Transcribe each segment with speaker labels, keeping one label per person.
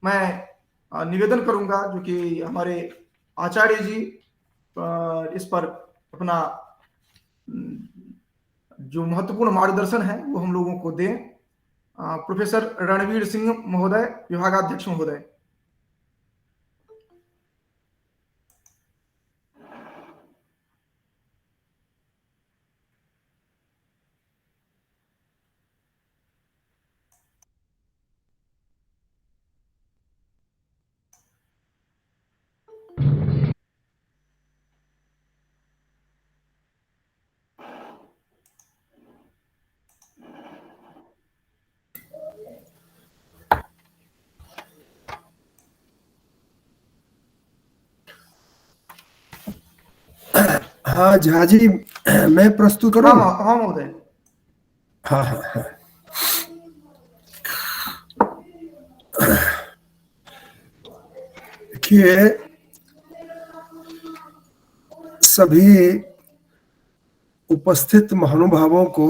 Speaker 1: मैं निवेदन करूंगा जो कि हमारे आचार्य जी इस पर अपना जो महत्वपूर्ण मार्गदर्शन है वो हम लोगों को दें। प्रोफेसर रणवीर सिंह महोदय, विभागाध्यक्ष महोदय।
Speaker 2: हाँ झा जी, मैं प्रस्तुत करूं?
Speaker 1: हाँ हाँ महोदय।
Speaker 2: हाँ हाँ हाँ। देखिए, सभी उपस्थित महानुभावों को,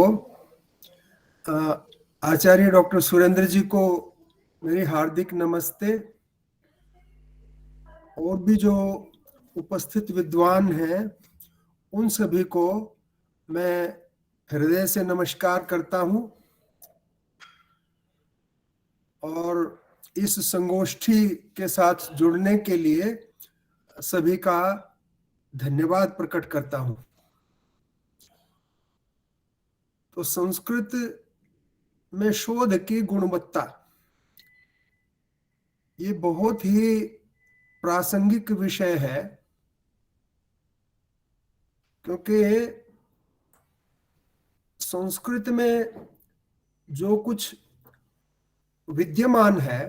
Speaker 2: आचार्य डॉक्टर सुरेंद्र जी को मेरी हार्दिक नमस्ते, और भी जो उपस्थित विद्वान हैं उन सभी को मैं हृदय से नमस्कार करता हूं। और इस संगोष्ठी के साथ जुड़ने के लिए सभी का धन्यवाद प्रकट करता हूं। तो संस्कृत में शोध की गुणवत्ता, ये बहुत ही प्रासंगिक विषय है, क्योंकि संस्कृत में जो कुछ विद्यमान है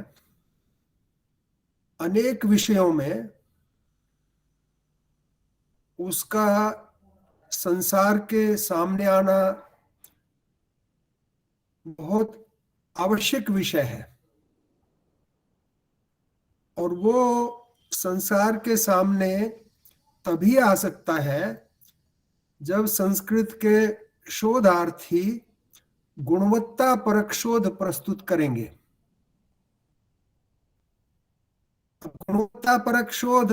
Speaker 2: अनेक विषयों में, उसका संसार के सामने आना बहुत आवश्यक विषय है। और वो संसार के सामने तभी आ सकता है जब संस्कृत के शोधार्थी गुणवत्ता परक शोध प्रस्तुत करेंगे। गुणवत्ता परक शोध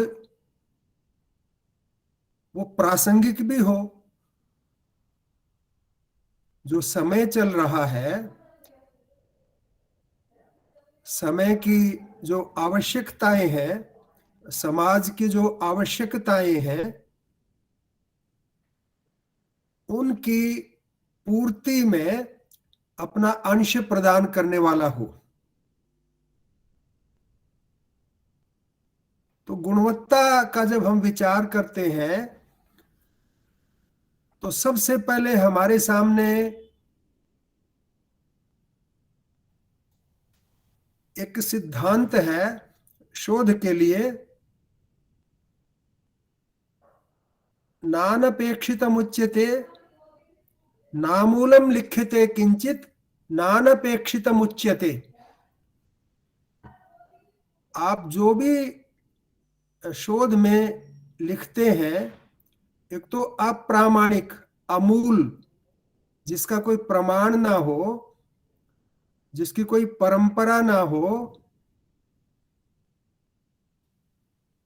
Speaker 2: वो प्रासंगिक भी हो, जो समय चल रहा है, समय की जो आवश्यकताएं हैं, समाज की जो आवश्यकताएं हैं, उनकी पूर्ति में अपना अंश प्रदान करने वाला हो। तो गुणवत्ता का जब हम विचार करते हैं तो सबसे पहले हमारे सामने एक सिद्धांत है शोध के लिए, नानपेक्षितमुच्यते नामूलम लिख्यते किंचित नानपेक्षितमुच्यते। आप जो भी शोध में लिखते हैं, एक तो अप्रामाणिक, अमूल, जिसका कोई प्रमाण ना हो, जिसकी कोई परंपरा ना हो,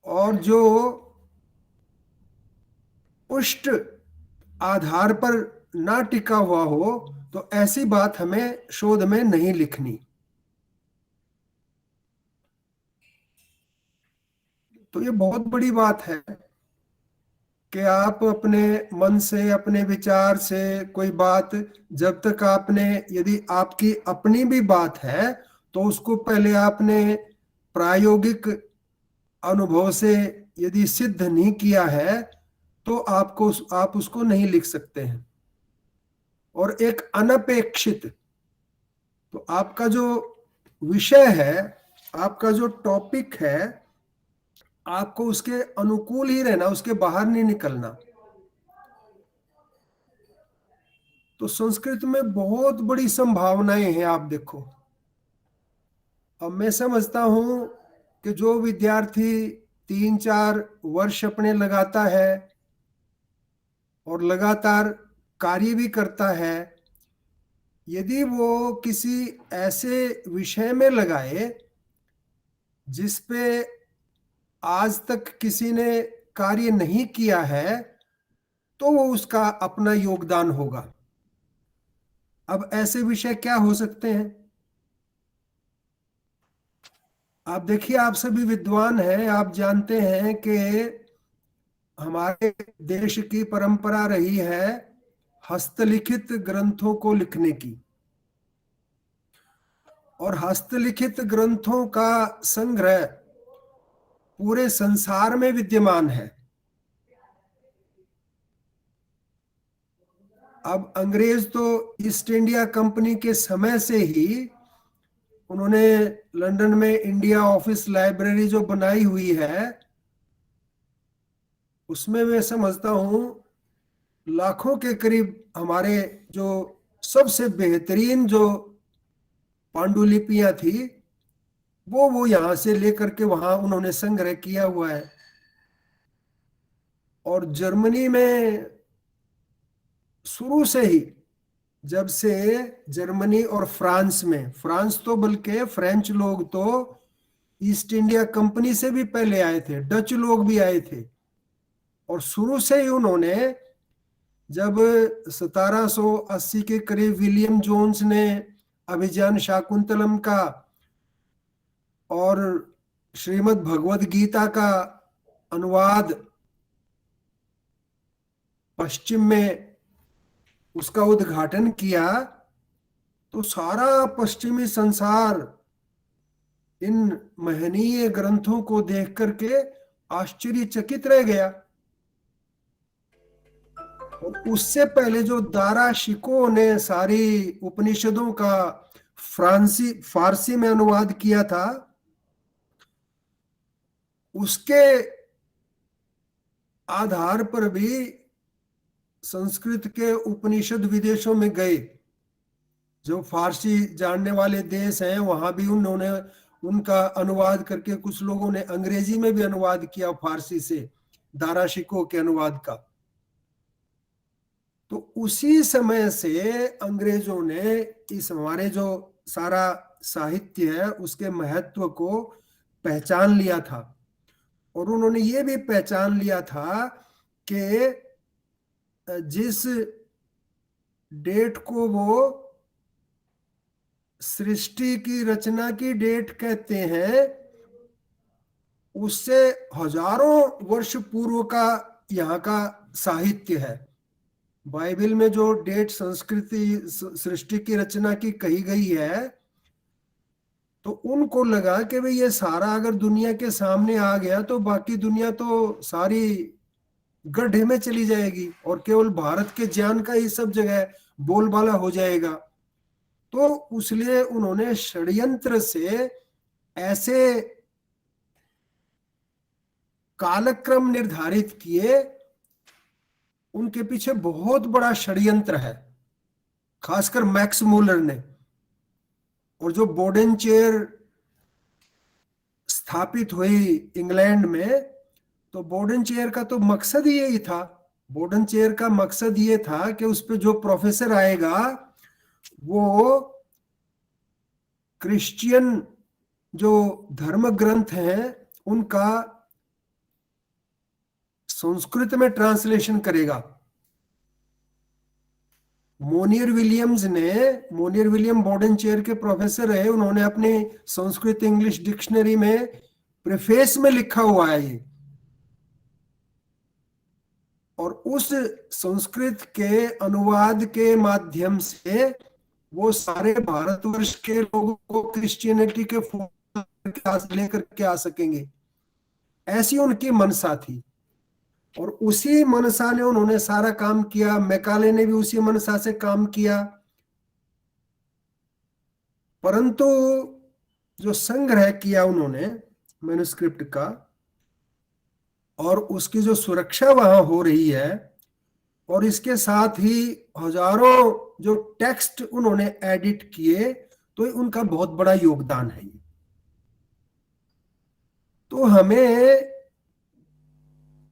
Speaker 2: और जो पुष्ट आधार पर ना टिका हुआ हो, तो ऐसी बात हमें शोध में नहीं लिखनी। तो ये बहुत बड़ी बात है कि आप अपने मन से, अपने विचार से कोई बात, जब तक आपने, यदि आपकी अपनी भी बात है, तो उसको पहले आपने प्रायोगिक अनुभव से यदि सिद्ध नहीं किया है, तो आप उसको नहीं लिख सकते हैं। और एक अनपेक्षित, तो आपका जो विषय है, आपका जो टॉपिक है, आपको उसके अनुकूल ही रहना, उसके बाहर नहीं निकलना। तो संस्कृत में बहुत बड़ी संभावनाएं हैं। आप देखो, अब मैं समझता हूं कि जो विद्यार्थी 3-4 वर्ष अपने लगाता है और लगातार कार्य भी करता है, यदि वो किसी ऐसे विषय में लगाए जिस पे आज तक किसी ने कार्य नहीं किया है, तो वो उसका अपना योगदान होगा। अब ऐसे विषय क्या हो सकते हैं? आप देखिए, आप सभी विद्वान हैं, आप जानते हैं कि हमारे देश की परंपरा रही है हस्तलिखित ग्रंथों को लिखने की, और हस्तलिखित ग्रंथों का संग्रह पूरे संसार में विद्यमान है। अब अंग्रेज तो ईस्ट इंडिया कंपनी के समय से ही उन्होंने लंदन में इंडिया ऑफिस लाइब्रेरी जो बनाई हुई है, उसमें मैं समझता हूं लाखों के करीब हमारे जो सबसे बेहतरीन जो पांडुलिपियां थी, वो यहां से लेकर के वहां उन्होंने संग्रह किया हुआ है। और जर्मनी में शुरू से ही, जब से जर्मनी और फ्रांस में, फ्रांस तो बल्कि फ्रेंच लोग तो ईस्ट इंडिया कंपनी से भी पहले आए थे, डच लोग भी आए थे, और शुरू से ही उन्होंने, जब 1780 के करीब विलियम जोन्स ने अभिज्ञान शाकुंतलम का और श्रीमद् भगवद गीता का अनुवाद पश्चिम में उसका उद्घाटन किया, तो सारा पश्चिमी संसार इन महनीय ग्रंथों को देख करके आश्चर्यचकित रह गया। और उससे पहले जो दारा शिको ने सारी उपनिषदों का फारसी में अनुवाद किया था, उसके आधार पर भी संस्कृत के उपनिषद विदेशों में गए। जो फारसी जानने वाले देश हैं, वहां भी उन्होंने उनका अनुवाद करके, कुछ लोगों ने अंग्रेजी में भी अनुवाद किया फारसी से, दारा शिको के अनुवाद का। तो उसी समय से अंग्रेजों ने इस हमारे जो सारा साहित्य है उसके महत्व को पहचान लिया था। और उन्होंने ये भी पहचान लिया था कि जिस डेट को वो सृष्टि की रचना की डेट कहते हैं, उससे हजारों वर्ष पूर्व का यहाँ का साहित्य है। बाइबल में जो डेट संस्कृति सृष्टि की रचना की कही गई है, तो उनको लगा कि भाई ये सारा अगर दुनिया के सामने आ गया तो बाकी दुनिया तो सारी गड्ढे में चली जाएगी और केवल भारत के ज्ञान का ही सब जगह बोलबाला हो जाएगा। तो इसलिए उन्होंने षड्यंत्र से ऐसे कालक्रम निर्धारित किए, उनके पीछे बहुत बड़ा षड्यंत्र है, खासकर मैक्स मूलर ने। और जो बोडेन चेयर स्थापित हुई इंग्लैंड में, तो बोडेन चेयर का तो मकसद ही यही था। बोडेन चेयर का मकसद ये था कि उस पे जो प्रोफेसर आएगा वो क्रिश्चियन जो धर्म ग्रंथ हैं उनका संस्कृत में ट्रांसलेशन करेगा। मोनियर विलियम बोडेन चेयर के प्रोफेसर रहे, उन्होंने अपने संस्कृत इंग्लिश डिक्शनरी में प्रेफेस में लिखा हुआ है ये। और उस संस्कृत के अनुवाद के माध्यम से वो सारे भारतवर्ष के लोगों को क्रिश्चियनिटी के लेकर के आ सकेंगे, ऐसी उनकी मनसा थी। और उसी मनसा ने उन्होंने सारा काम किया। मैकाले ने भी उसी मनसा से काम किया। परंतु जो संग्रह किया उन्होंने मैन्युस्क्रिप्ट का, और उसकी जो सुरक्षा वहां हो रही है, और इसके साथ ही हजारों जो टेक्स्ट उन्होंने एडिट किए, तो उनका बहुत बड़ा योगदान है। तो हमें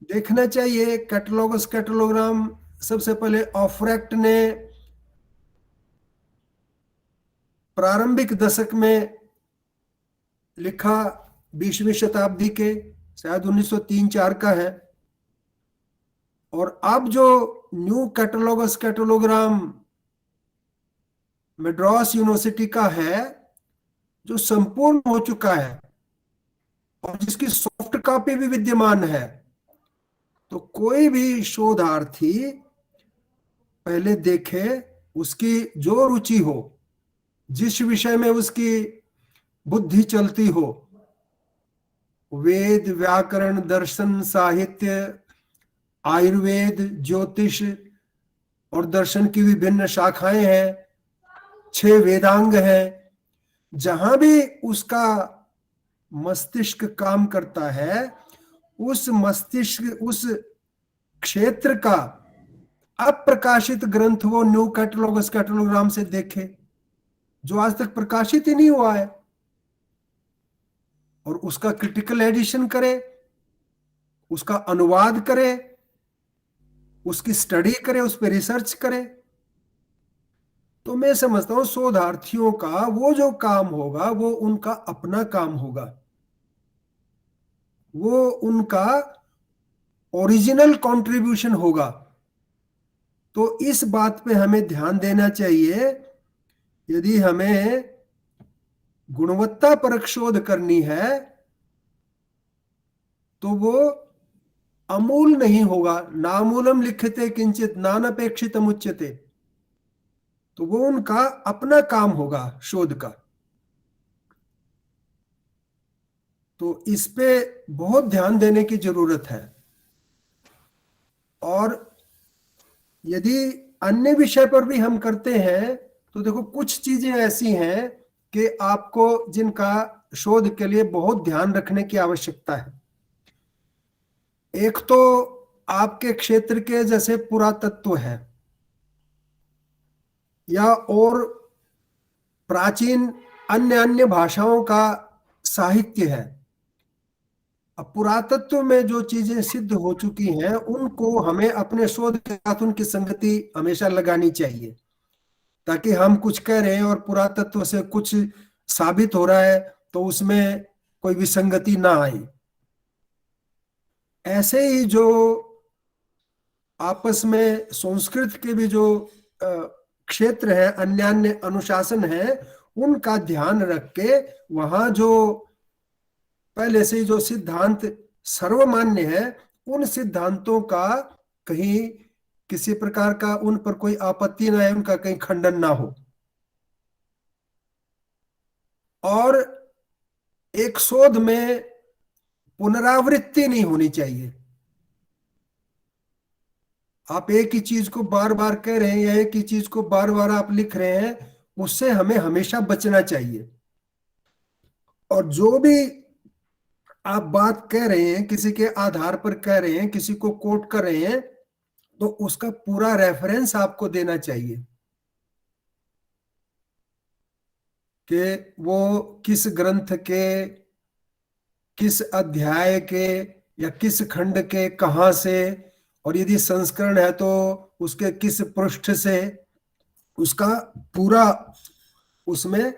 Speaker 2: देखना चाहिए कैटलॉगस कैटलोग्राम सबसे पहले ऑफरेक्ट ने प्रारंभिक दशक में लिखा, 20वीं शताब्दी के, शायद 1903-4 का है। और अब जो न्यू कैटलॉगस कैटलोग्राम मद्रास यूनिवर्सिटी का है, जो संपूर्ण हो चुका है और जिसकी सॉफ्ट कॉपी भी विद्यमान है, तो कोई भी शोधार्थी पहले देखे, उसकी जो रुचि हो, जिस विषय में उसकी बुद्धि चलती हो, वेद, व्याकरण, दर्शन, साहित्य, आयुर्वेद, ज्योतिष और दर्शन की विभिन्न शाखाएं हैं, 6 वेदांग हैं, जहां भी उसका मस्तिष्क काम करता है, उस मस्तिष्क, उस क्षेत्र का अप्रकाशित ग्रंथ वो न्यू कैटलॉगस कैटलोग्राम से देखे, जो आज तक प्रकाशित ही नहीं हुआ है, और उसका क्रिटिकल एडिशन करे, उसका अनुवाद करे, उसकी स्टडी करे, उस पर रिसर्च करे। तो मैं समझता हूं शोधार्थियों का वो जो काम होगा वो उनका अपना काम होगा, वो उनका ओरिजिनल कंट्रीब्यूशन होगा। तो इस बात पे हमें ध्यान देना चाहिए। यदि हमें गुणवत्ता परक शोध करनी है तो वो अमूल नहीं होगा, नामूलम लिख्यते किंचित नानपेक्षितम उच्यते, तो वो उनका अपना काम होगा शोध का। तो इस पे बहुत ध्यान देने की जरूरत है। और यदि अन्य विषय पर भी हम करते हैं तो देखो कुछ चीजें ऐसी हैं कि आपको जिनका शोध के लिए बहुत ध्यान रखने की आवश्यकता है। एक तो आपके क्षेत्र के जैसे पुरातत्व है या और प्राचीन अन्य अन्य भाषाओं का साहित्य है। अब पुरातत्व में जो चीजें सिद्ध हो चुकी हैं उनको हमें अपने शोध के साथ उनकी संगति हमेशा लगानी चाहिए, ताकि हम कुछ कह रहे हैं और पुरातत्व से कुछ साबित हो रहा है तो उसमें कोई विसंगति ना आए। ऐसे ही जो आपस में संस्कृत के भी जो क्षेत्र है, अन्य अन्य अनुशासन है, उनका ध्यान रख के वहां जो पहले से ही जो सिद्धांत सर्वमान्य है, उन सिद्धांतों का कहीं किसी प्रकार का उन पर कोई आपत्ति ना है, उनका कहीं खंडन ना हो। और एक शोध में पुनरावृत्ति नहीं होनी चाहिए। आप एक ही चीज को बार बार कह रहे हैं या एक ही चीज को बार बार आप लिख रहे हैं, उससे हमें हमेशा बचना चाहिए। और जो भी आप बात कह रहे हैं, किसी के आधार पर कह रहे हैं, किसी को कोट कर रहे हैं, तो उसका पूरा रेफरेंस आपको देना चाहिए कि वो किस ग्रंथ के, किस अध्याय के या किस खंड के, कहां से, और यदि संस्करण है तो उसके किस पृष्ठ से, उसका पूरा उसमें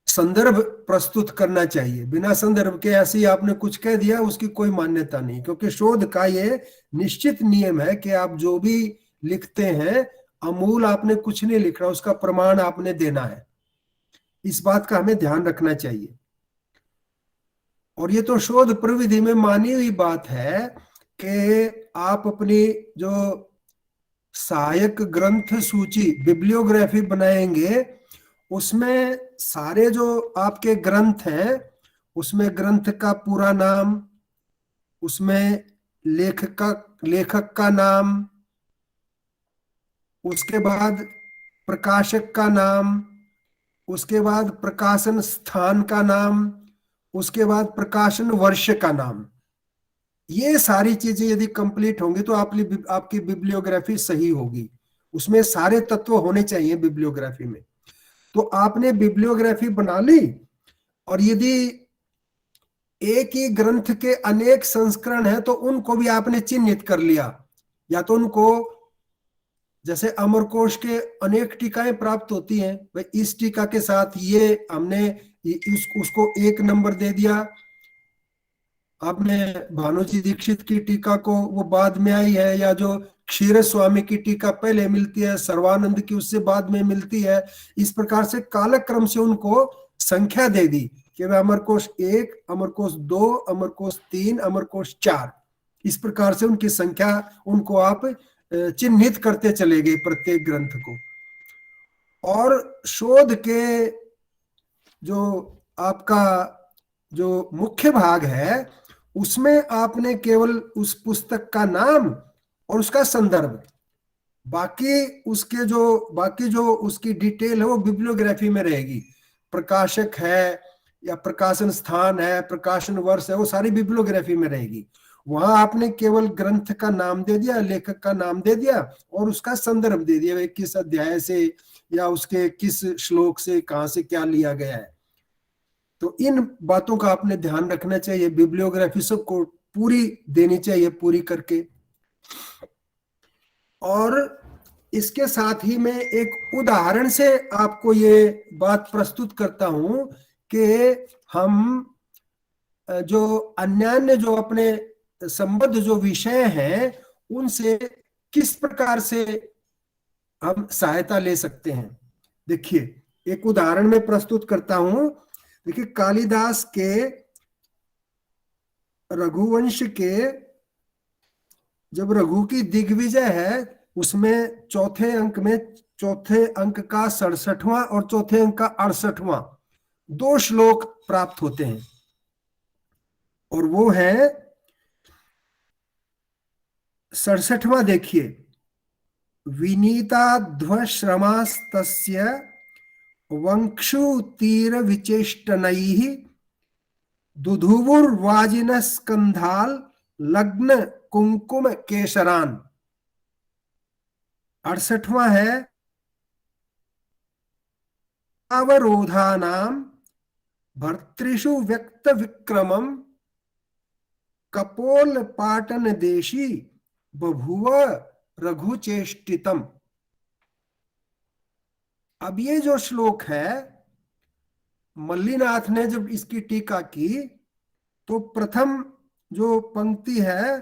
Speaker 2: संदर्भ प्रस्तुत करना चाहिए। बिना संदर्भ के ऐसे ही आपने कुछ कह दिया, उसकी कोई मान्यता नहीं। क्योंकि शोध का ये निश्चित नियम है कि आप जो भी लिखते हैं, अमूल आपने कुछ नहीं लिख रहा, उसका प्रमाण आपने देना है। इस बात का हमें ध्यान रखना चाहिए। और ये तो शोध प्रविधि में मानी हुई बात है कि आप अपनी जो सहायक ग्रंथ सूची, बिब्लियोग्राफी बनाएंगे, उसमें सारे जो आपके ग्रंथ हैं, उसमें ग्रंथ का पूरा नाम, उसमें लेखक का नाम, उसके बाद प्रकाशक का नाम, उसके बाद प्रकाशन स्थान का नाम, उसके बाद प्रकाशन वर्ष का नाम। ये सारी चीजें यदि कंप्लीट होंगी तो आपकी बिब्लियोग्राफी सही होगी। उसमें सारे तत्व होने चाहिए बिब्लियोग्राफी में। तो आपने बिब्लियोग्राफी बना ली, और यदि एक ही ग्रंथ के अनेक संस्करण हैं तो उनको भी आपने चिन्हित कर लिया, या तो उनको, जैसे अमरकोश के अनेक टीकाएं प्राप्त होती हैं, भाई इस टीका के साथ ये हमने उसको 1 नंबर दे दिया, आपने भानुजी दीक्षित की टीका को, वो बाद में आई है, या जो क्षीर स्वामी की टीका पहले मिलती है, सर्वानंद की उससे बाद में मिलती है, इस प्रकार से कालक्रम से उनको संख्या दे दी कि वह अमरकोश 1, अमरकोश 2, अमरकोश 3, अमरकोश 4, इस प्रकार से उनकी संख्या, उनको आप चिन्हित करते चले गए प्रत्येक ग्रंथ को। और शोध के जो आपका जो मुख्य भाग है, उसमें आपने केवल उस पुस्तक का नाम और उसका संदर्भ, बाकी जो उसकी डिटेल है वो बिब्लियोग्राफी में रहेगी। प्रकाशक है या प्रकाशन स्थान है, प्रकाशन वर्ष है, वो सारी बिब्लियोग्राफी में रहेगी। वहां आपने केवल ग्रंथ का नाम दे दिया, लेखक का नाम दे दिया और उसका संदर्भ दे दिया, किस अध्याय से या उसके किस श्लोक से कहां से क्या लिया गया है। तो इन बातों का आपने ध्यान रखना चाहिए, बिब्लियोग्राफी सबको पूरी देनी चाहिए, पूरी करके। और इसके साथ ही मैं एक उदाहरण से आपको ये बात प्रस्तुत करता हूं कि हम जो अन्यान्य जो अपने संबद्ध जो विषय हैं उनसे किस प्रकार से हम सहायता ले सकते हैं। देखिए, एक उदाहरण में प्रस्तुत करता हूं। देखिए, कालिदास के रघुवंश के जब रघु की दिग्विजय है, उसमें चौथे अंक का 67वां और चौथे अंक का 68वां 2 श्लोक प्राप्त होते हैं, और वो है 67वां। देखिए, विनीताध्वश्रमास्तस्य वंक्षुतीर विचेष्टनैः दुधुवुर्वाजिनस्कन्धाल लग्न कुंकुम केशरान। 68वां है अवरोधानाम भर्तृषु व्यक्त विक्रमम कपोल पाटन देशी बभुव रघुचेष्टितम। अब ये जो श्लोक है, मल्लीनाथ ने जब इसकी टीका की तो प्रथम जो पंक्ति है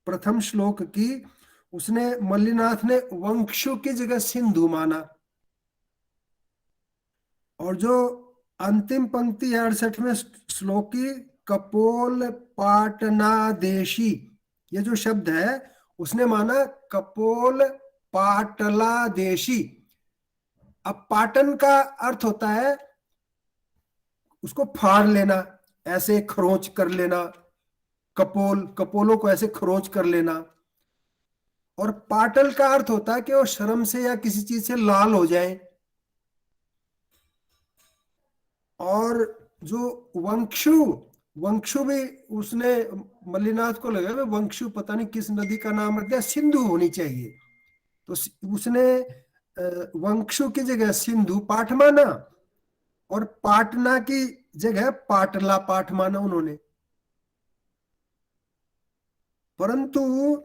Speaker 2: प्रथम श्लोक की, उसने मल्लीनाथ ने वंक्षु की जगह सिंधु माना, और जो अंतिम पंक्ति है 68वें श्लोक की, कपोल पाटनादेशी, ये जो शब्द है उसने माना कपोल पाटलादेशी। अब पाटन का अर्थ होता है उसको फाड़ लेना, ऐसे खरोंच कर लेना, कपोलों को ऐसे खरोंच कर लेना। और पाटल का अर्थ होता है कि वो शर्म से या किसी चीज से लाल हो जाए। और जो वंक्षु भी उसने मल्लीनाथ को लगा कि वंक्षु पता नहीं किस नदी का नाम रख दिया, सिंधु होनी चाहिए, तो उसने वंक्षु की जगह सिंधु पाठ माना और पाटना की जगह पाटला पाठ माना उन्होंने। परंतु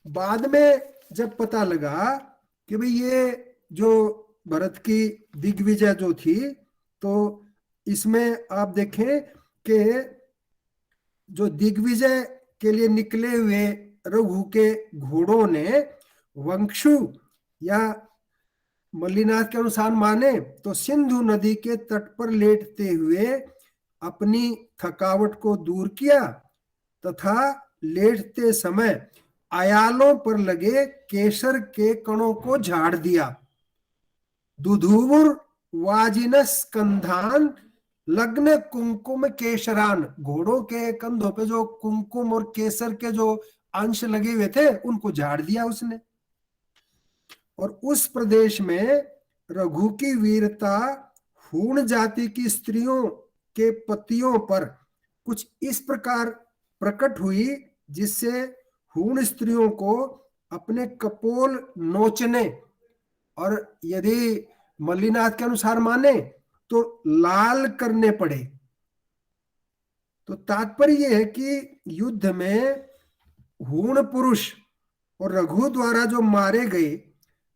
Speaker 2: बाद में जब पता लगा कि भाई ये जो भरत की दिग्विजय जो थी, तो इसमें आप देखें कि जो दिग्विजय के लिए निकले हुए रघु के घोड़ों ने वंक्षु या मल्लीनाथ के अनुसार माने तो सिंधु नदी के तट पर लेटते हुए अपनी थकावट को दूर किया तथा लेटते समय अयालों पर लगे केसर के कणों को झाड़ दिया। दुधुवुर वाजिनस कंधान लग्न कुंकुम केशरान, घोड़ों के कंधों पे जो कुंकुम और केसर के जो अंश लगे हुए थे उनको झाड़ दिया उसने। और उस प्रदेश में रघु की वीरता हूण जाति की स्त्रियों के पतियों पर कुछ इस प्रकार प्रकट हुई जिससे हूण स्त्रियों को अपने कपोल नोचने और यदि मल्लीनाथ के अनुसार माने तो लाल करने पड़े। तो तात्पर्य यह है कि युद्ध में हूण पुरुष और रघु द्वारा जो मारे गए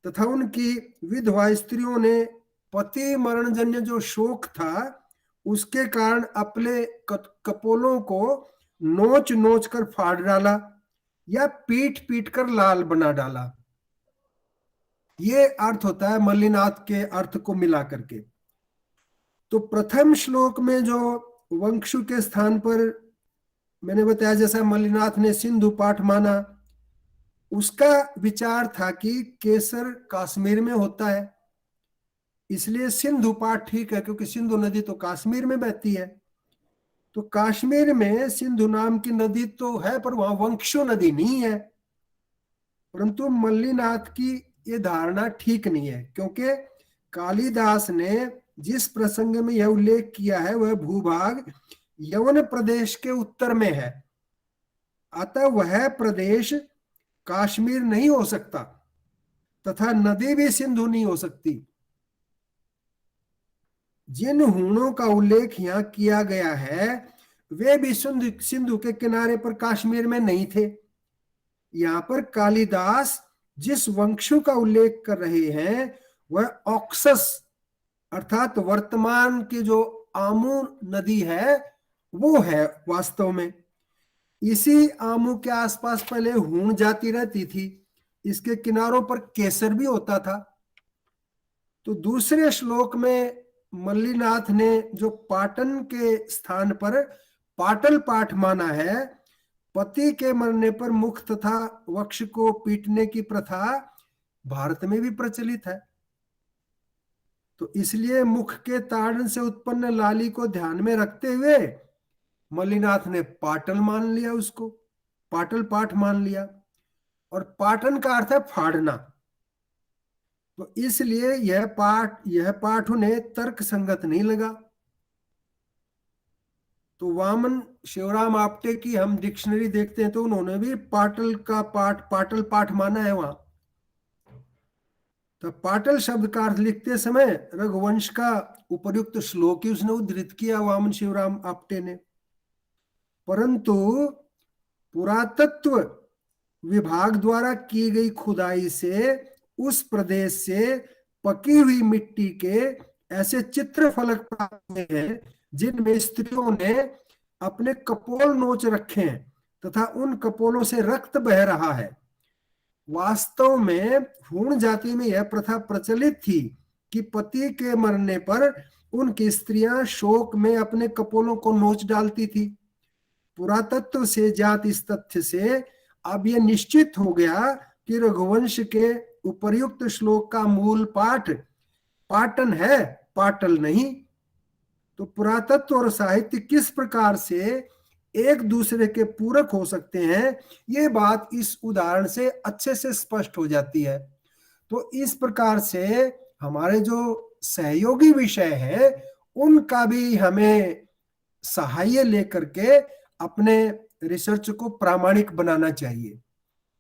Speaker 2: तथा उनकी विधवा स्त्रियों ने पति मरणजन्य जो शोक था उसके कारण अपने कपोलों को नोच नोच कर फाड़ डाला या पीट पीट कर लाल बना डाला। ये अर्थ होता है मल्लिनाथ के अर्थ को मिला करके। तो प्रथम श्लोक में जो वंक्षु के स्थान पर मैंने बताया, जैसा मल्लिनाथ ने सिंधु पाठ माना, उसका विचार था कि केसर कश्मीर में होता है, इसलिए सिंधु पाठ ठीक है, क्योंकि सिंधु नदी तो कश्मीर में बहती है। तो कश्मीर में सिंधु नाम की नदी तो है, पर वहां वंक्षु नदी नहीं है। परंतु मल्लिनाथ की ये धारणा ठीक नहीं है, क्योंकि कालिदास ने जिस प्रसंग में यह उल्लेख किया है वह भूभाग यवन प्रदेश के उत्तर में है, अतः वह प्रदेश कश्मीर नहीं हो सकता, तथा नदी भी सिंधु नहीं हो सकती। जिन हूणों का उल्लेख यहाँ किया गया है वे भी सिंधु के किनारे पर कश्मीर में नहीं थे। यहाँ पर कालिदास जिस वंक्षु का उल्लेख कर रहे हैं वह ऑक्सस अर्थात वर्तमान की जो आमू नदी है वो है वास्तव में। इसी आमू के आसपास पहले हूण जाती रहती थी, इसके किनारों पर केसर भी होता था। तो दूसरे श्लोक में मल्लिनाथ ने जो पाटन के स्थान पर पाटल पाठ माना है, पति के मरने पर मुख तथा वक्ष को पीटने की प्रथा भारत में भी प्रचलित है। तो इसलिए मुख के ताड़न से उत्पन्न लाली को ध्यान में रखते हुए मल्लिनाथ ने पाटल मान लिया, उसको पाटल पाठ मान लिया। और पाटन का अर्थ है फाड़ना। तो इसलिए यह पाठ उन्हें तर्क संगत नहीं लगा। तो वामन शिवराम आपटे की हम डिक्शनरी देखते हैं तो उन्होंने भी पाटल का पाठ पाटल पाठ माना है वहां। तो पाटल शब्द का अर्थ लिखते समय रघुवंश का उपर्युक्त श्लोक ही उसने उद्धृत किया वामन शिवराम आपटे ने। परंतु पुरातत्व विभाग द्वारा की गई खुदाई से उस प्रदेश से पकी हुई मिट्टी के ऐसे चित्र फलक प्राप्त हुए हैं जिनमें स्त्रियों ने अपने कपोल नोच रखे हैं तथा उन कपोलों से रक्त बह रहा है। वास्तव में हूण जाति में यह प्रथा प्रचलित थी कि पति के मरने पर उनकी स्त्रियां शोक में अपने कपोलों को नोच डालती थी। पुरातत्व से ज्ञात इस तथ्य से अब यह निश्चित हो गया कि रघुवंश के उपर्युक्त श्लोक का मूल पाठ पाटन है, पाटल नहीं। तो पुरातत्व और साहित्य किस प्रकार से एक दूसरे के पूरक हो सकते हैं, ये बात इस उदाहरण से अच्छे से स्पष्ट हो जाती है। तो इस प्रकार से हमारे जो सहयोगी विषय है उनका भी हमें सहाय लेकर के अपने रिसर्च को प्रामाणिक बनाना चाहिए।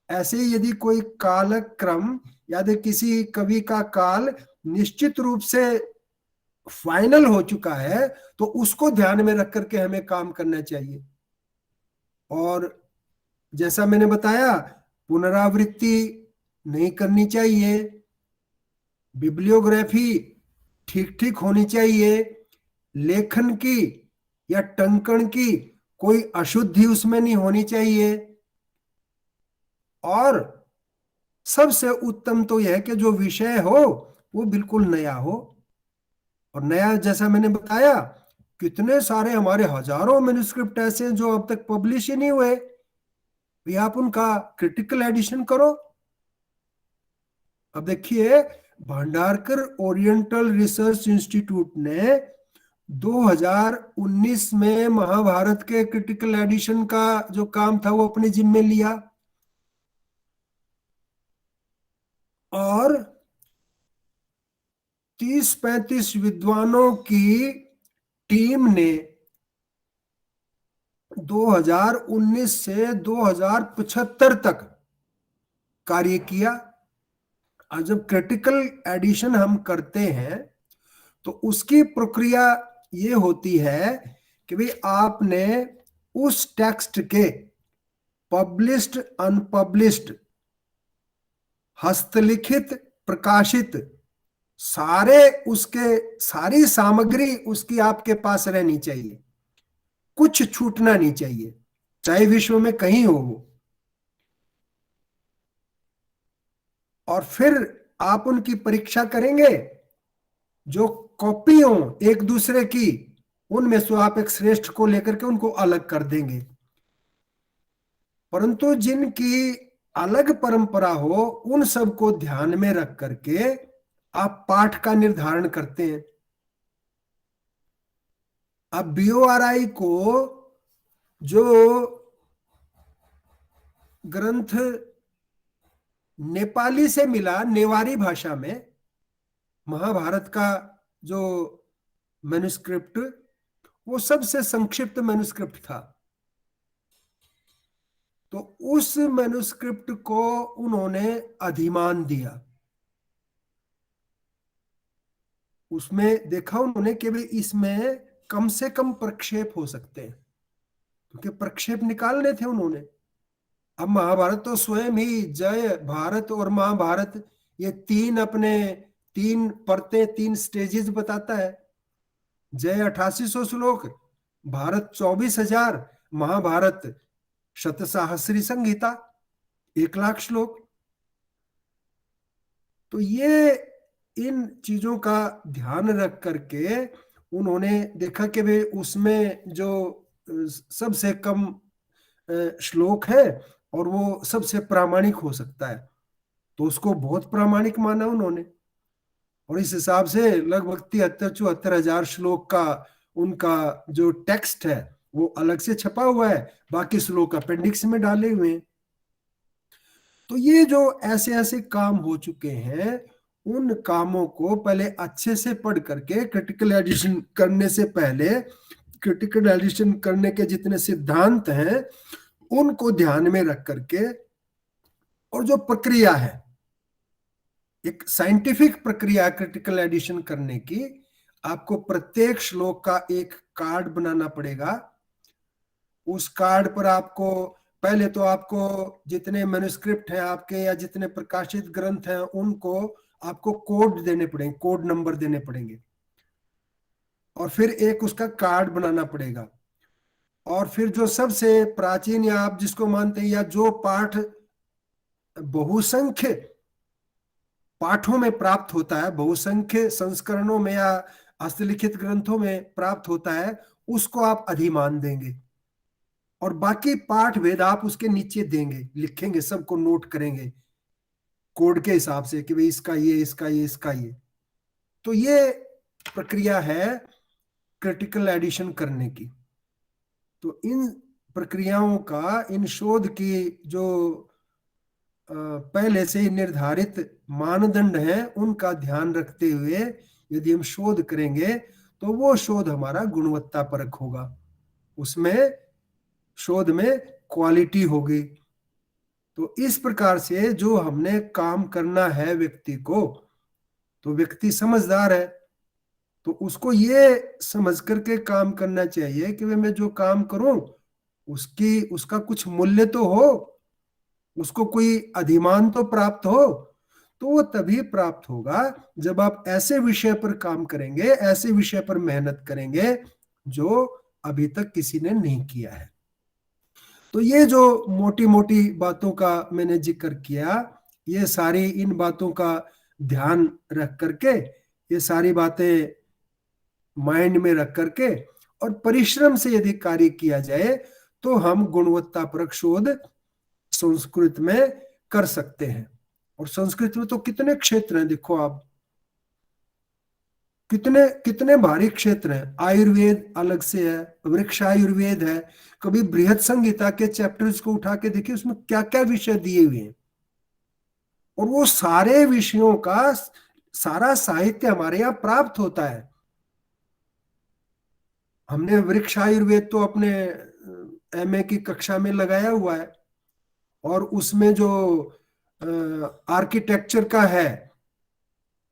Speaker 2: ऐसे यदि कोई कालक्रम यदि किसी कवि का काल निश्चित रूप से फाइनल हो चुका है तो उसको ध्यान में रख करके हमें काम करना चाहिए। और जैसा मैंने बताया पुनरावृत्ति नहीं करनी चाहिए, बिब्लियोग्राफी ठीक ठीक होनी चाहिए, लेखन की या टंकण की कोई अशुद्धि उसमें नहीं होनी चाहिए। और सबसे उत्तम तो यह है कि जो विषय हो वो बिल्कुल नया हो। और नया जैसा मैंने बताया कितने सारे हमारे हजारों मैन्युस्क्रिप्ट ऐसे हैं जो अब तक पब्लिश ही नहीं हुए, भी आप उनका क्रिटिकल एडिशन करो। अब देखिए भंडारकर ओरिएंटल रिसर्च इंस्टीट्यूट ने 2019 में महाभारत के क्रिटिकल एडिशन का जो काम था वो अपने जिम्मे लिया और 30-35 विद्वानों की टीम ने 2019 से 2075 तक कार्य किया। और जब क्रिटिकल एडिशन हम करते हैं तो उसकी प्रक्रिया ये होती है कि भाई आपने उस टेक्स्ट के पब्लिश्ड अनपब्लिश्ड हस्तलिखित प्रकाशित सारी सामग्री उसकी आपके पास रहनी चाहिए, कुछ छूटना नहीं चाहिए। चाहे विश्व में कहीं हो वो। और फिर आप उनकी परीक्षा करेंगे, जो कॉपी हो एक दूसरे की, उनमें से आप एक श्रेष्ठ को लेकर के उनको अलग कर देंगे। परंतु जिनकी अलग परंपरा हो, उन सबको ध्यान में रख करके आप पाठ का निर्धारण करते हैं। अब BORI को जो ग्रंथ नेपाली से मिला, नेवारी भाषा में, महाभारत का जो मैन्युस्क्रिप्ट, वो सबसे संक्षिप्त मैन्युस्क्रिप्ट था। तो उस मैन्युस्क्रिप्ट को उन्होंने अधिमान दिया। उसमें देखा उन्होंने कि भाई इसमें कम से कम प्रक्षेप हो सकते हैं, क्योंकि प्रक्षेप निकालने थे उन्होंने। अब महाभारत तो स्वयं ही जय भारत और महाभारत, ये तीन परतें, तीन स्टेजेस बताता है। जय 8800 श्लोक, भारत 24,000, महाभारत शतसाहस्री संहिता 1,00,000 श्लोक। तो ये इन चीजों का ध्यान रख करके उन्होंने देखा कि भाई उसमें जो सबसे कम श्लोक है और वो सबसे प्रामाणिक हो सकता है, तो उसको बहुत प्रामाणिक माना उन्होंने। और इस हिसाब से लगभग 73-74 हजार श्लोक का उनका जो टेक्स्ट है वो अलग से छपा हुआ है, बाकी श्लोक अपेंडिक्स में डाले हुए हैं। तो ये जो ऐसे ऐसे काम हो चुके हैं, उन कामों को पहले अच्छे से पढ़ करके, क्रिटिकल एडिशन करने से पहले क्रिटिकल एडिशन करने के जितने सिद्धांत हैं उनको ध्यान में रख करके, और जो प्रक्रिया है, एक साइंटिफिक प्रक्रिया क्रिटिकल एडिशन करने की, आपको प्रत्येक श्लोक का एक कार्ड बनाना पड़ेगा। उस कार्ड पर आपको पहले तो आपको जितने मैन्युस्क्रिप्ट हैं आपके या जितने प्रकाशित ग्रंथ हैं उनको आपको कोड देने पड़ेंगे, कोड नंबर देने पड़ेंगे, और फिर एक उसका कार्ड बनाना पड़ेगा। और फिर जो सबसे प्राचीन या आप जिसको मानते हैं, या जो पाठ बहुसंख्य पाठों में प्राप्त होता है, बहुसंख्य संस्करणों में या हस्तलिखित ग्रंथों में प्राप्त होता है, उसको आप अधिमान देंगे। और बाकी पाठ वेद आप उसके नीचे देंगे, लिखेंगे, सबको नोट करेंगे कोड के हिसाब से कि भाई इसका ये, इसका ये, इसका ये। तो ये प्रक्रिया है क्रिटिकल एडिशन करने की। तो इन प्रक्रियाओं का, इन शोध की जो पहले से ही निर्धारित मानदंड हैं, उनका ध्यान रखते हुए यदि हम शोध करेंगे तो वो शोध हमारा गुणवत्ता परक होगा, उसमें शोध में क्वालिटी होगी। तो इस प्रकार से जो हमने काम करना है व्यक्ति को, तो व्यक्ति समझदार है तो उसको ये समझ करके काम करना चाहिए कि मैं जो काम करूं उसका कुछ मूल्य तो हो, उसको कोई अधिमान तो प्राप्त हो। तो वो तभी प्राप्त होगा जब आप ऐसे विषय पर काम करेंगे, ऐसे विषय पर मेहनत करेंगे जो अभी तक किसी ने नहीं किया है। तो ये जो मोटी मोटी बातों का मैंने जिक्र किया, ये सारी इन बातों का ध्यान रख करके, ये सारी बातें माइंड में रख करके और परिश्रम से यदि कार्य किया जाए तो हम गुणवत्तापरक शोध संस्कृत में कर सकते हैं। और संस्कृत में तो कितने क्षेत्र हैं, देखो आप, कितने कितने भारी क्षेत्र हैं। आयुर्वेद अलग से है, वृक्ष आयुर्वेद है, कभी बृहत संहिता के चैप्टर्स को उठा के देखिए, उसमें क्या क्या विषय दिए हुए हैं। और वो सारे विषयों का सारा साहित्य हमारे यहाँ प्राप्त होता है। हमने वृक्ष आयुर्वेद तो अपने MA की कक्षा में लगाया हुआ है, और उसमें जो आर्किटेक्चर का है,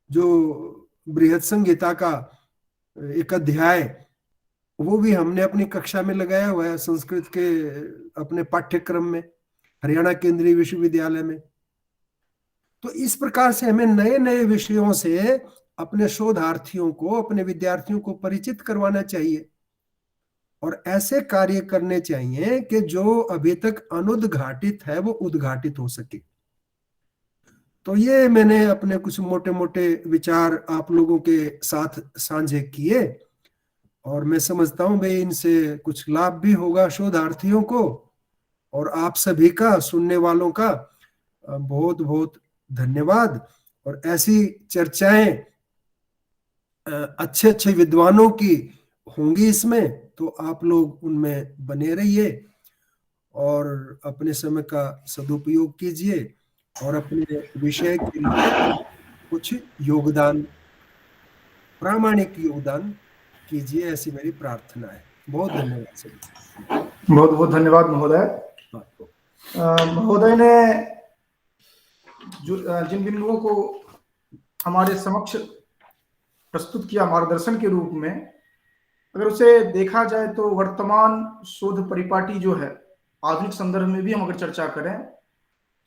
Speaker 2: जो बृहत संहिता का एक अध्याय, वो भी हमने अपनी कक्षा में लगाया हुआ है संस्कृत के अपने पाठ्यक्रम में, हरियाणा केंद्रीय विश्वविद्यालय में। तो इस प्रकार से हमें नए नए विषयों से अपने शोधार्थियों को, अपने विद्यार्थियों को परिचित करवाना चाहिए। और ऐसे कार्य करने चाहिए कि जो अभी तक अनुद्घाटित है वो उद्घाटित हो सके। तो ये मैंने अपने कुछ मोटे मोटे विचार आप लोगों के साथ साझे किए, और मैं समझता हूं भाई इनसे कुछ लाभ भी होगा शोधार्थियों को, और आप सभी का, सुनने वालों का बहुत बहुत धन्यवाद। और ऐसी चर्चाएं अच्छे अच्छे विद्वानों की होंगी इसमें, तो आप लोग उनमें बने रहिए और अपने समय का सदुपयोग कीजिए और अपने विषय के लिए कुछ योगदान, प्रामाणिक योगदान कीजिए, ऐसी मेरी प्रार्थना है। बहुत धन्यवाद सभी।
Speaker 1: बहुत बहुत धन्यवाद महोदय। महोदय ने जिन बिंदुओं को हमारे समक्ष प्रस्तुत किया मार्गदर्शन के रूप में, अगर उसे देखा जाए तो वर्तमान शोध परिपाटी जो है, आधुनिक संदर्भ में भी हम अगर चर्चा करें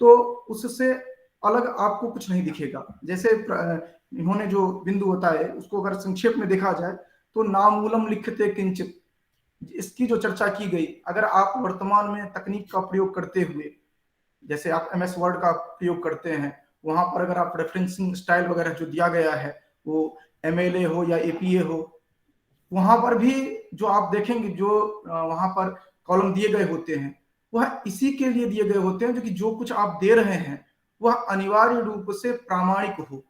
Speaker 1: तो उससे अलग आपको कुछ नहीं दिखेगा। जैसे इन्होंने जो बिंदु बताए उसको अगर संक्षेप में देखा जाए तो नामूलम लिखते किंचित, इसकी जो चर्चा की गई, अगर आप वर्तमान में तकनीक का प्रयोग करते हुए, जैसे आप MS वर्ड का प्रयोग करते हैं, वहां पर अगर आप रेफरेंसिंग स्टाइल वगैरह जो दिया गया है वो MLA हो या APA हो, वहां पर भी जो आप देखेंगे जो वहां पर कॉलम दिए गए होते हैं वह इसी के लिए दिए गए होते हैं, जो कि जो कुछ आप दे रहे हैं वह अनिवार्य रूप से प्रामाणिक हो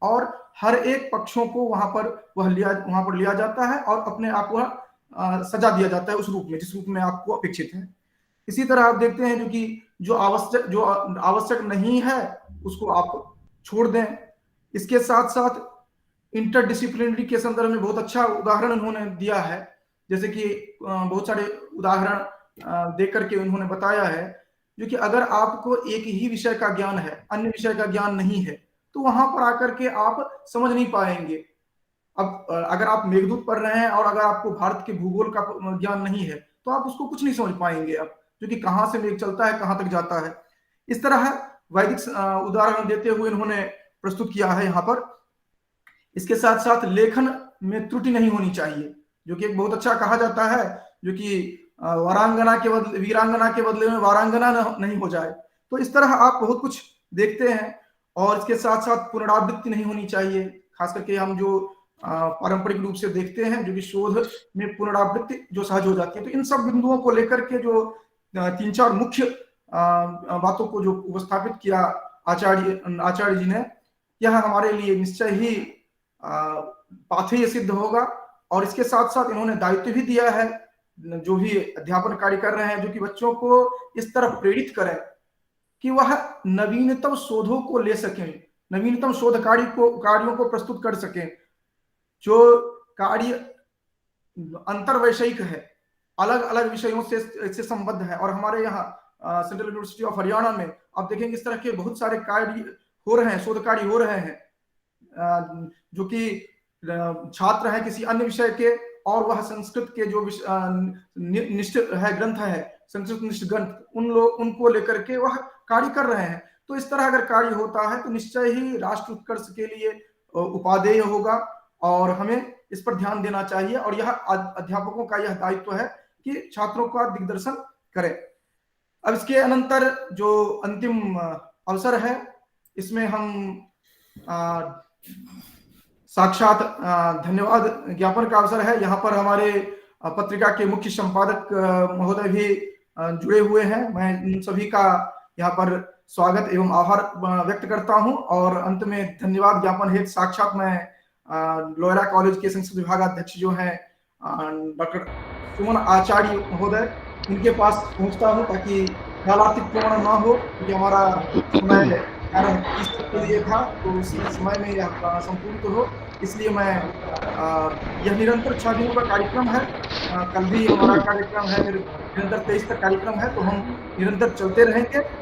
Speaker 1: और हर एक पक्षों को वहां पर लिया जाता है और अपने आप वह सजा दिया जाता है उस रूप में जिस रूप में आपको अपेक्षित है। इसी तरह आप देखते हैं जो आवश्यक नहीं है उसको आप छोड़ दें। इसके साथ साथ इंटरडिसिप्लिनरी के संदर्भ में बहुत अच्छा उदाहरण उन्होंने दिया है, जैसे कि बहुत सारे उदाहरण दे करके उन्होंने बताया है, जो कि अगर आपको एक ही विषय का ज्ञान है, अन्य विषय का ज्ञान नहीं है, तो वहां पर आकर के आप समझ नहीं पाएंगे। अब अगर आप मेघदूत पढ़ रहे हैं और अगर आपको भारत के भूगोल का ज्ञान नहीं है तो आप उसको कुछ नहीं समझ पाएंगे, अब जो कि कहाँ से मेघ चलता है, कहाँ तक जाता है। इस तरह वैदिक उदाहरण देते हुए इन्होंने प्रस्तुत किया है यहाँ पर। इसके साथ साथ लेखन में त्रुटि नहीं होनी चाहिए, जो कि एक बहुत अच्छा कहा जाता है, जो कि वीरांगना के बदले में वारांगना नहीं हो जाए। तो इस तरह आप बहुत कुछ देखते हैं। और इसके साथ साथ पुनरावृत्ति नहीं होनी चाहिए, खास करके हम जो पारंपरिक रूप से देखते हैं, जो कि शोध में पुनरावृत्ति जो सहज हो जाती है। तो इन सब बिंदुओं को लेकर के जो 3-4 मुख्य बातों को जो उपस्थापित किया आचार्य जी ने, यह हमारे लिए निश्चय ही पाथेय सिद्ध होगा। और इसके साथ साथ इन्होंने दायित्व भी दिया है, जो भी अध्यापन कार्य कर रहे हैं, जो कि बच्चों को इस तरह प्रेरित करें कि वह नवीनतम शोधों को ले सकें, नवीनतम शोध कार्यों को प्रस्तुत कर सकें, जो कार्य अंतर वैषयिक है, अलग अलग विषयों से संबद्ध है। और हमारे यहाँ सेंट्रल यूनिवर्सिटी ऑफ हरियाणा में आप देखेंगे इस तरह के बहुत सारे कार्य हो रहे हैं, शोध कार्य हो रहे हैं, जो कि छात्र हैं किसी अन्य विषय के और वह संस्कृत के जो निष्ठ है ग्रंथ है, संस्कृत निष्ठ ग्रंथ, उनको लेकर के वह कार्य कर रहे हैं। तो इस तरह अगर कार्य होता है तो निश्चय ही राष्ट्र उत्कर्ष के लिए उपादेय होगा और हमें इस पर ध्यान देना चाहिए। और यह अध्यापकों का यह दायित्व है कि छात्रों का दिग्दर्शन करें। अब इसके अनंतर जो अंतिम अवसर है, इसमें हम साक्षात धन्यवाद ज्ञापन का अवसर है। यहाँ पर हमारे पत्रिका के मुख्य संपादक महोदय भी जुड़े हुए हैं। मैं इन सभी का यहाँ पर स्वागत एवं आभार व्यक्त करता हूँ। और अंत में धन्यवाद ज्ञापन हेतु साक्षात मैं लोयरा कॉलेज के संस्कृत विभागाध्यक्ष जो हैं डॉक्टर सुमन आचार्य महोदय, इनके पास पहुंचता हूं ताकि कालातिक्रमण ना हो, क्योंकि हमारा समय 11:30 के लिए था, तो उसी समय में यह संपूर्ण हो। इसलिए मैं यह निरंतर 6 दिनों का कार्यक्रम है, कल भी हमारा कार्यक्रम है, निरंतर 23 तक कार्यक्रम है, तो हम निरंतर चलते रहेंगे।